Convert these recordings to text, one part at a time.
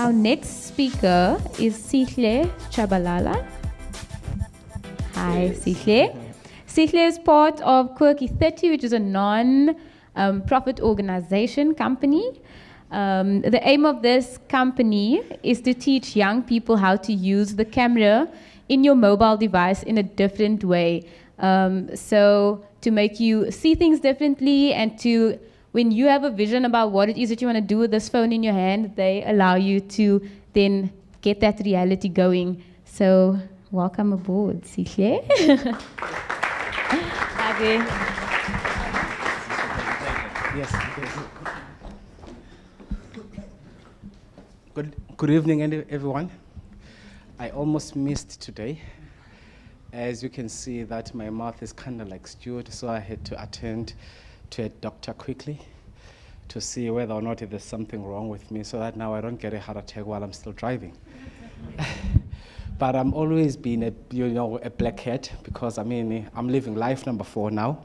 Our next speaker is Sihle Tshabalala. Hi, Sihle. Sihle is part of Quirky 30, which is a non-profit organization company. The aim of this company is to teach young people how to use the camera in your mobile device in a different way. So to make you see things differently, and to, when you have a vision about what it is that you want to do with this phone in your hand, they allow you to then get that reality going. So welcome aboard, Sihle. Yes. Good evening, everyone. I almost missed today. As you can see, that my mouth is kind of like stewed, so I had to attend to a doctor quickly to see whether or not there's something wrong with me, so that now I don't get a heart attack while I'm still driving. But I'm always been a black cat, because I'm living life number 4 now.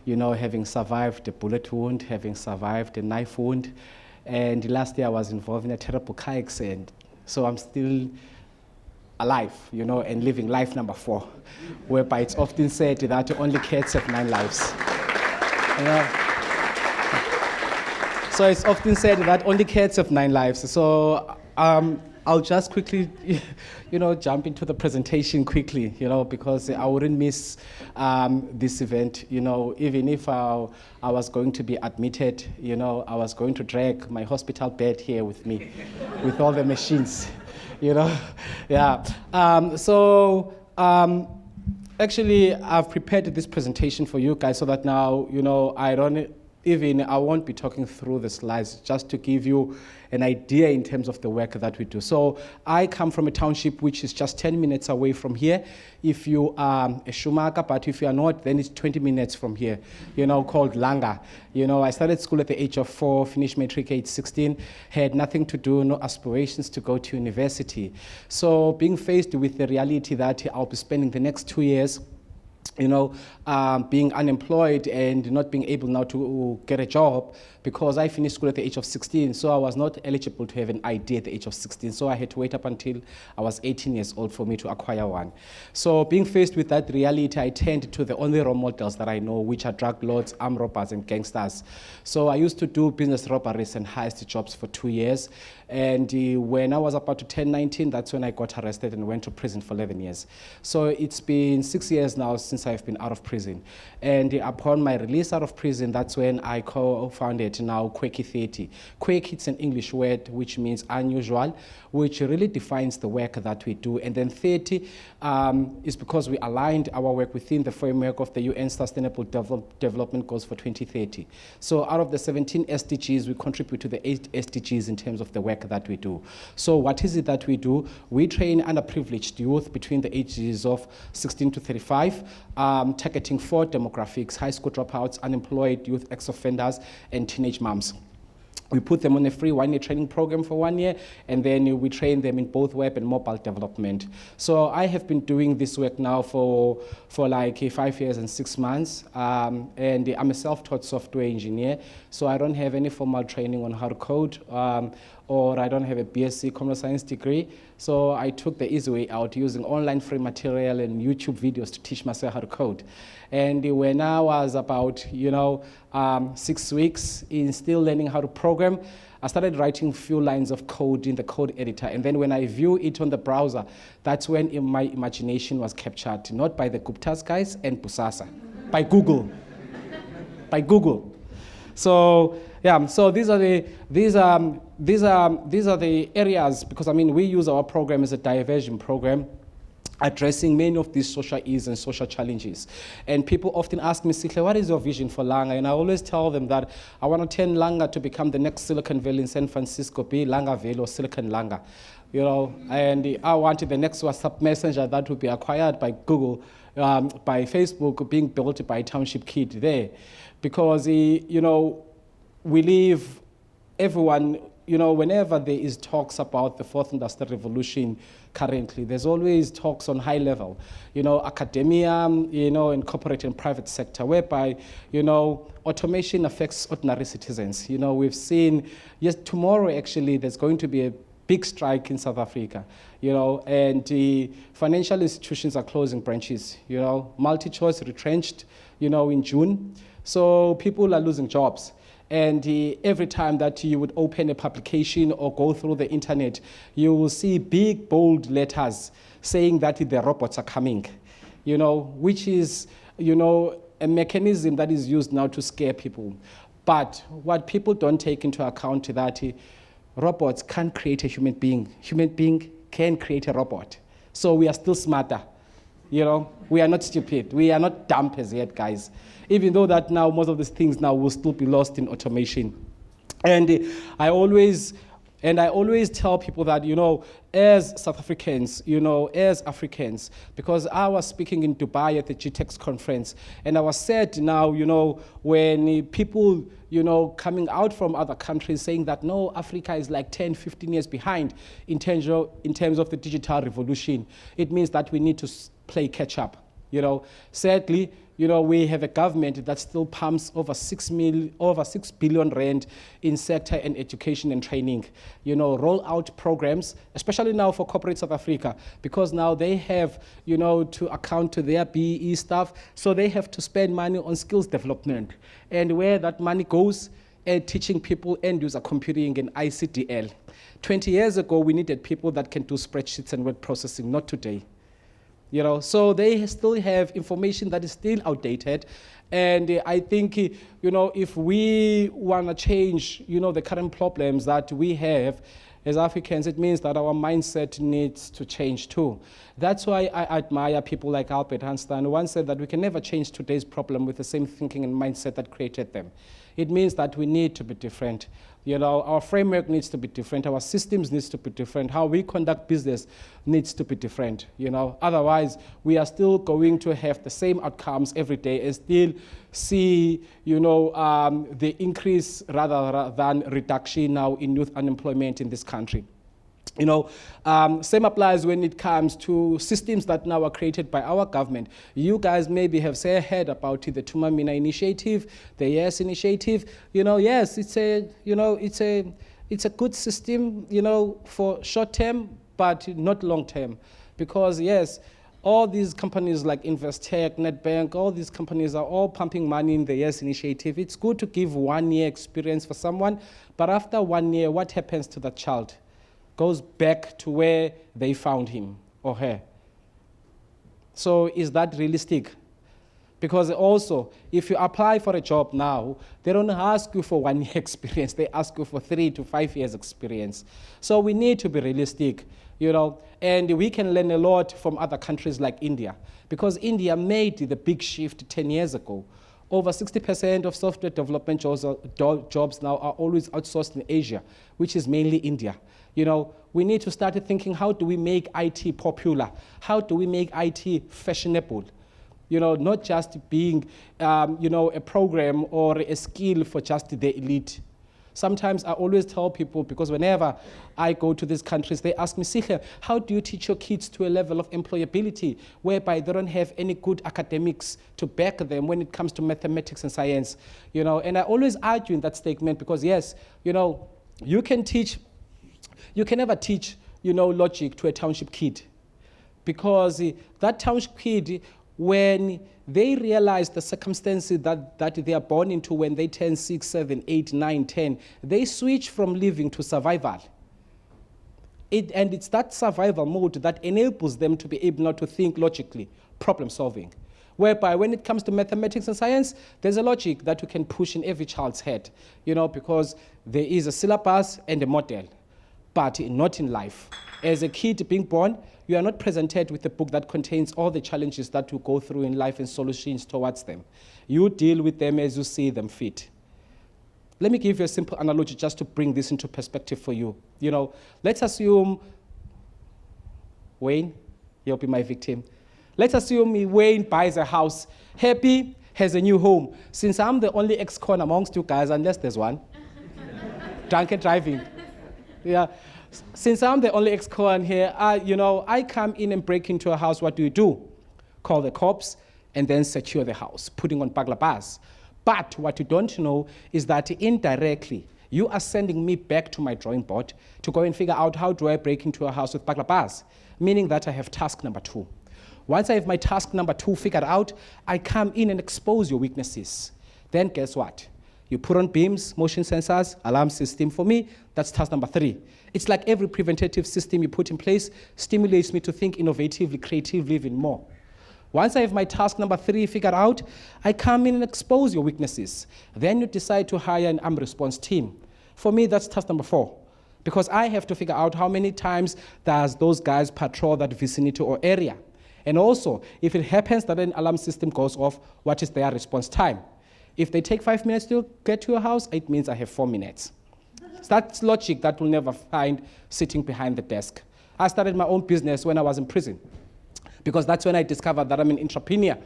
Having survived a bullet wound, having survived a knife wound, and last year I was involved in a terrible car accident. So I'm still alive, and living life number 4, whereby it's often said that only cats have 9 lives. So it's often said that only cats have 9 lives. So I'll just quickly, jump into the presentation quickly, because I wouldn't miss this event, even if I was going to be admitted, I was going to drag my hospital bed here with me, with all the machines, yeah. Actually, I've prepared this presentation for you guys so that now, I won't be talking through the slides, just to give you an idea in terms of the work that we do. So I come from a township which is just 10 minutes away from here. If you are a Schumacher, but if you are not, then it's 20 minutes from here, called Langa. I started school at the age of 4, finished matric age 16, had nothing to do, no aspirations to go to university. So being faced with the reality that I'll be spending the next 2 years being unemployed and not being able now to get a job, because I finished school at the age of 16, so I was not eligible to have an ID at the age of 16, so I had to wait up until I was 18 years old for me to acquire one. So being faced with that reality, I turned to the only role models that I know, which are drug lords, armed robbers, and gangsters. So I used to do business robberies and heist jobs for 2 years, and when I was about to turn 19, that's when I got arrested and went to prison for 11 years. So it's been 6 years now since I've been out of prison. And upon my release out of prison, that's when I co-founded now Quirky 30. Quirky, it's an English word which means unusual, which really defines the work that we do. And then 30 is because we aligned our work within the framework of the UN Sustainable Development Goals for 2030. So out of the 17 SDGs, we contribute to the 8 SDGs in terms of the work that we do. So what is it that we do? We train underprivileged youth between the ages of 16 to 35, targeting 4 demographics: high school dropouts, unemployed youth, ex-offenders, and teenage moms. We put them on a free 1-year training program for 1 year, and then we train them in both web and mobile development. So I have been doing this work now for like 5 years and 6 months, and I'm a self-taught software engineer, so I don't have any formal training on how to code, or I don't have a BSc computer science degree. So I took the easy way out, using online free material and YouTube videos to teach myself how to code. And when I was about 6 weeks in still learning how to program, I started writing a few lines of code in the code editor. And then when I view it on the browser, that's when my imagination was captured, not by the Guptas guys and Busasa, by Google. By Google. So yeah, so these are the areas, because we use our program as a diversion program, addressing many of these social ills and social challenges. And people often ask me, Sihle, what is your vision for Langa? And I always tell them that I want to turn Langa to become the next Silicon Valley in San Francisco, be Langa Valley or Silicon Langa. And I wanted the next WhatsApp messenger that would be acquired by Google, by Facebook, being built by a township kid there. Because, we live, everyone, whenever there is talks about the 4th Industrial Revolution currently, there's always talks on high level, academia, in corporate and private sector, whereby, automation affects ordinary citizens. We've seen, yes, tomorrow actually, there's going to be big strike in South Africa, and the financial institutions are closing branches, multi-choice retrenched, in June. So people are losing jobs. And every time that you would open a publication or go through the internet, you will see big, bold letters saying that the robots are coming, which is, a mechanism that is used now to scare people. But what people don't take into account is that robots can't create a human being. Human being can create a robot. So we are still smarter. We are not stupid. We are not dumb as yet, guys. Even though that now most of these things now will still be lost in automation. And I always tell people that, as South Africans, as Africans, because I was speaking in Dubai at the GTEx conference, and I was said now, when people, coming out from other countries saying that, no, Africa is like 10, 15 years behind in terms of the digital revolution, it means that we need to play catch up. Sadly, we have a government that still pumps over 6 billion rand in sector and education and training. Roll out programs, especially now for corporate South Africa, because now they have, to account to their BEE staff, so they have to spend money on skills development. And where that money goes, teaching people end-user computing and ICDL. 20 years ago, we needed people that can do spreadsheets and word processing, not today. So they still have information that is still outdated. And I think, if we want to change, the current problems that we have as Africans, it means that our mindset needs to change too. That's why I admire people like Albert Einstein, who once said that we can never change today's problem with the same thinking and mindset that created them. It means that we need to be different. Our framework needs to be different. Our systems needs to be different. How we conduct business needs to be different. Otherwise, we are still going to have the same outcomes every day and still see, the increase rather than reduction now in youth unemployment in this country. Same applies when it comes to systems that now are created by our government. You guys maybe have heard about the Tumamina initiative, the Yes initiative. Yes, it's a good system, for short term, but not long term, because yes, all these companies like Investec, Nedbank, all these companies are all pumping money in the Yes initiative. It's good to give 1 year experience for someone, but after 1 year, what happens to that child? Goes back to where they found him or her. So is that realistic? Because also, if you apply for a job now, they don't ask you for 1 year experience, they ask you for 3 to 5 years experience. So we need to be realistic, and we can learn a lot from other countries like India, because India made the big shift 10 years ago. Over 60% of software development jobs now are always outsourced in Asia, which is mainly India. We need to start thinking, how do we make IT popular? How do we make IT fashionable? Not just being, a program or a skill for just the elite. Sometimes I always tell people, because whenever I go to these countries, they ask me, Sihle, how do you teach your kids to a level of employability whereby they don't have any good academics to back them when it comes to mathematics and science? And I always argue in that statement, because yes, you can never teach, logic to a township kid, because that township kid, when they realize the circumstances that they are born into when they turn 6, 7, 8, 9, 10, they switch from living to survival. And it's that survival mode that enables them to be able now to think logically, problem solving. Whereby when it comes to mathematics and science, there's a logic that you can push in every child's head, because there is a syllabus and a model, but not in life. As a kid being born, you are not presented with a book that contains all the challenges that you go through in life and solutions towards them. You deal with them as you see them fit. Let me give you a simple analogy just to bring this into perspective for you. Let's assume Wayne, you'll be my victim. Let's assume Wayne buys a house, happy, has a new home. Since I'm the only ex-con amongst you guys, unless there's one, drunken driving. Yeah. Since I'm the only ex-con here, I come in and break into a house. What do? Call the cops and then secure the house, putting on burglar bars. But what you don't know is that indirectly, You are sending me back to my drawing board to go and figure out how do I break into a house with burglar bars, meaning that I have task number 2. Once I have my task number 2 figured out, I come in and expose your weaknesses. Then guess what? You put on beams, motion sensors, alarm system. For me, that's task number 3. It's like every preventative system you put in place stimulates me to think innovatively, creatively, even more. Once I have my task number 3 figured out, I come in and expose your weaknesses. Then you decide to hire an armed response team. For me, that's task number 4. Because I have to figure out how many times does those guys patrol that vicinity or area. And also, if it happens that an alarm system goes off, what is their response time? If they take 5 minutes to get to your house, it means I have 4 minutes. That's logic that we'll never find sitting behind the desk. I started my own business when I was in prison, because that's when I discovered that I'm an entrepreneur,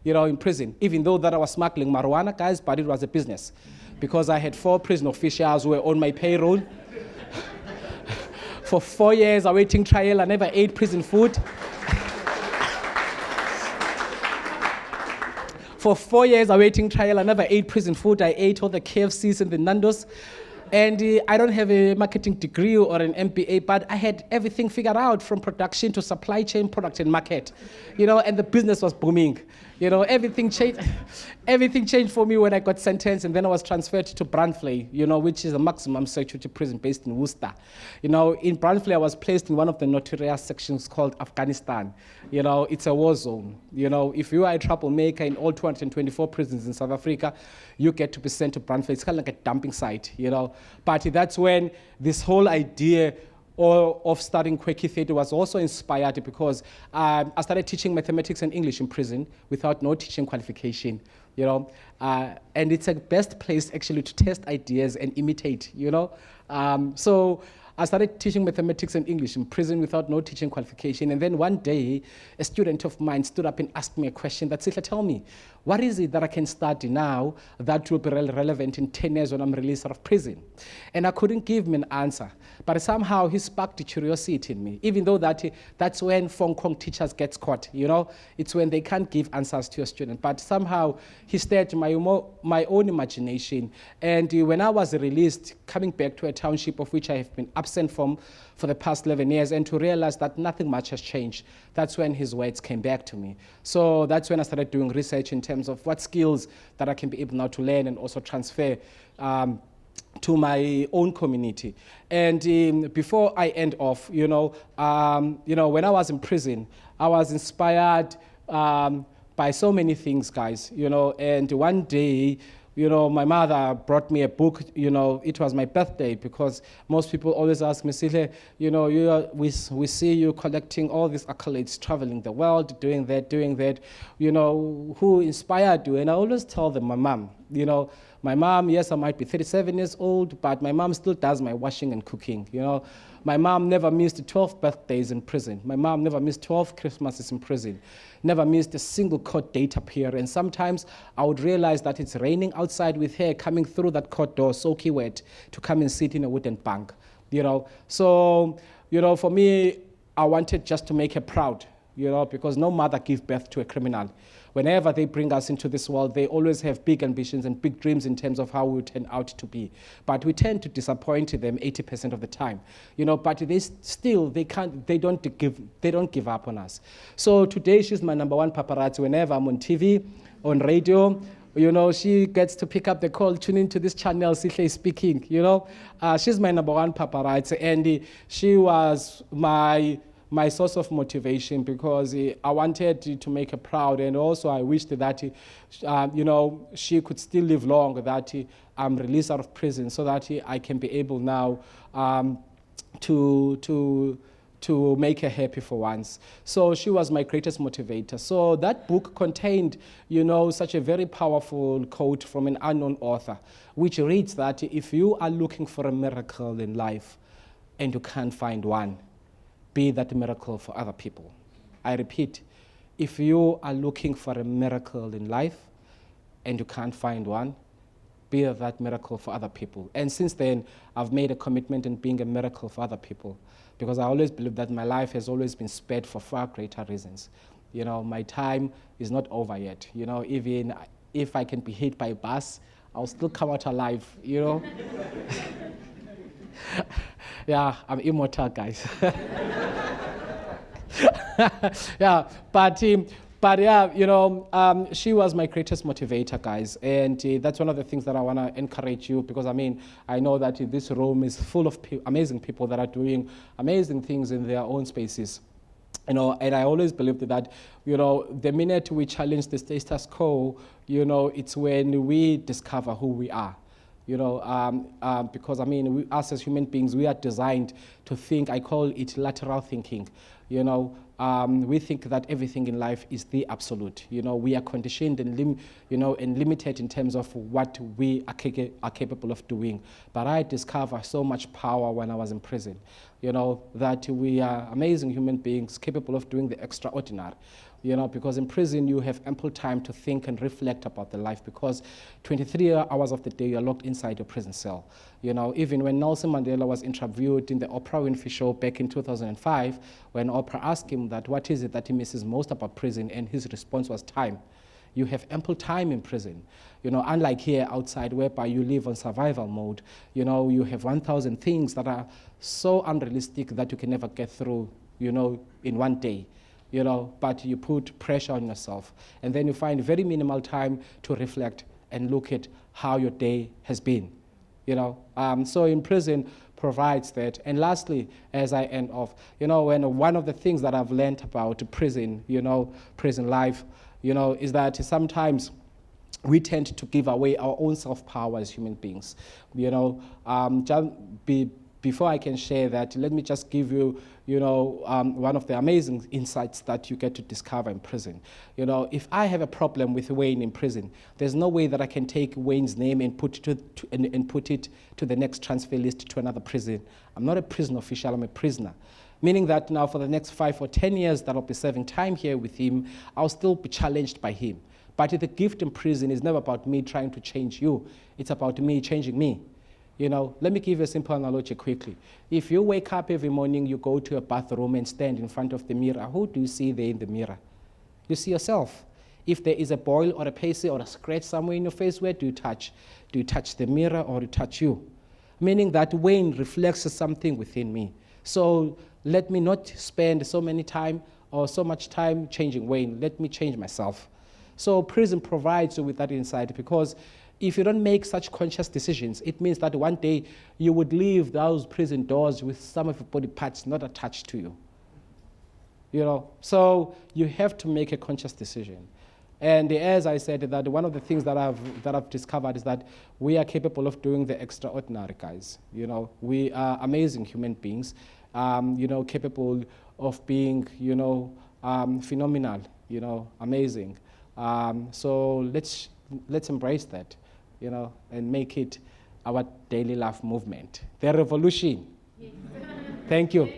in prison, even though that I was smuggling marijuana, guys, but it was a business. Because I had 4 prison officials who were on my payroll. For 4 years awaiting trial, I never ate prison food. For 4 years awaiting trial, I never ate prison food. I ate all the KFCs and the Nandos. And I don't have a marketing degree or an MBA, but I had everything figured out from production to supply chain, product and market, and the business was booming. Everything changed. Everything changed for me when I got sentenced, and then I was transferred to Brandfley, which is a maximum security prison based in Worcester. In Brandfley, I was placed in one of the notorious sections called Afghanistan. It's a war zone. If you are a troublemaker in all 224 prisons in South Africa, you get to be sent to Brandfley. It's kind of like a dumping site, But that's when this whole idea of studying Quirky theatre was also inspired, because I started teaching mathematics and English in prison without no teaching qualification, and it's a best place actually to test ideas and imitate, So I started teaching mathematics and English in prison without no teaching qualification. And then one day, a student of mine stood up and asked me a question that Sihle, tell me, what is it that I can study now that will be relevant in 10 years when I'm released out of prison? And I couldn't give him an answer. But somehow he sparked curiosity in me, even though that's when Fong Kong teachers get caught, It's when they can't give answers to a student. But somehow he stirred my own imagination. And when I was released, coming back to a township of which I have been absent from for the past 11 years, and to realize that nothing much has changed, that's when his words came back to me. So that's when I started doing research in terms of what skills that I can be able now to learn and also transfer to my own community. And before I end off, when I was in prison, I was inspired by so many things, guys, and one day, my mother brought me a book, it was my birthday, because most people always ask me, Sihle, we see you collecting all these accolades, traveling the world, doing that, who inspired you? And I always tell them my mom, my mom, yes, I might be 37 years old, but my mom still does my washing and cooking, My mom never missed 12 birthdays in prison. My mom never missed 12 Christmases in prison. Never missed a single court date appearance. Sometimes I would realize that it's raining outside with her coming through that court door, soaking wet, to come and sit in a wooden bank, So, for me, I wanted just to make her proud, because no mother gives birth to a criminal. Whenever they bring us into this world, they always have big ambitions and big dreams in terms of how we turn out to be. But we tend to disappoint them 80% of the time, but they don't give up on us. So today she's my number 1 paparazzi. Whenever I'm on TV, on radio, she gets to pick up the call, tune into this channel, Sihle speaking, she's my number 1 paparazzi, and she was my source of motivation, because I wanted to make her proud, and also I wished that she could still live long, that I'm released out of prison, so that I can be able now to make her happy for once. So she was my greatest motivator. So that book contained, such a very powerful quote from an unknown author, which reads that if you are looking for a miracle in life and you can't find one, be that miracle for other people. I repeat, if you are looking for a miracle in life and you can't find one, be that miracle for other people. And since then, I've made a commitment in being a miracle for other people, because I always believe that my life has always been spared for far greater reasons. My time is not over yet. Even if I can be hit by a bus, I'll still come out alive, Yeah, I'm immortal, guys. Yeah, but yeah, she was my greatest motivator, guys, and that's one of the things that I want to encourage you, because I know that this room is full of amazing people that are doing amazing things in their own spaces. And I always believed that, the minute we challenge the status quo, it's when we discover who we are. Because us as human beings, we are designed to think. I call it lateral thinking. We think that everything in life is the absolute. We are conditioned and and limited in terms of what we are capable of doing. But I discovered so much power when I was in prison. That we are amazing human beings capable of doing the extraordinary. Because in prison you have ample time to think and reflect about the life, because 23 hours of the day you are locked inside your prison cell. Even when Nelson Mandela was interviewed in the Oprah Winfrey Show back in 2005, when Oprah asked him that what is it that he misses most about prison, and his response was time. You have ample time in prison. Unlike here outside, whereby you live on survival mode, you have 1,000 things that are so unrealistic that you can never get through, in one day. But you put pressure on yourself, and then you find very minimal time to reflect and look at how your day has been. So in prison provides that. And lastly, as I end off, when one of the things that I've learned about prison, prison life, is that sometimes we tend to give away our own self-power as human beings. Before I can share that, let me just give you, one of the amazing insights that you get to discover in prison. If I have a problem with Wayne in prison, there's no way that I can take Wayne's name and put it to the next transfer list to another prison. I'm not a prison official, I'm a prisoner. Meaning that now for the next 5 or 10 years that I'll be serving time here with him, I'll still be challenged by him. But the gift in prison is never about me trying to change you. It's about me changing me. Let me give you a simple analogy quickly. If you wake up every morning, you go to a bathroom and stand in front of the mirror, who do you see there in the mirror? You see yourself. If there is a boil or a pasty or a scratch somewhere in your face, where do you touch? Do you touch the mirror or do you touch you? Meaning that Wayne reflects something within me. So let me not spend so much time changing Wayne. Let me change myself. So prison provides you with that insight, because if you don't make such conscious decisions, it means that one day you would leave those prison doors with some of your body parts not attached to you. So you have to make a conscious decision. And as I said, that one of the things that I've discovered is that we are capable of doing the extraordinary, guys. We are amazing human beings, capable of being, phenomenal, amazing. So let's embrace that, and make it our daily life movement. The revolution. Yes. Thank you.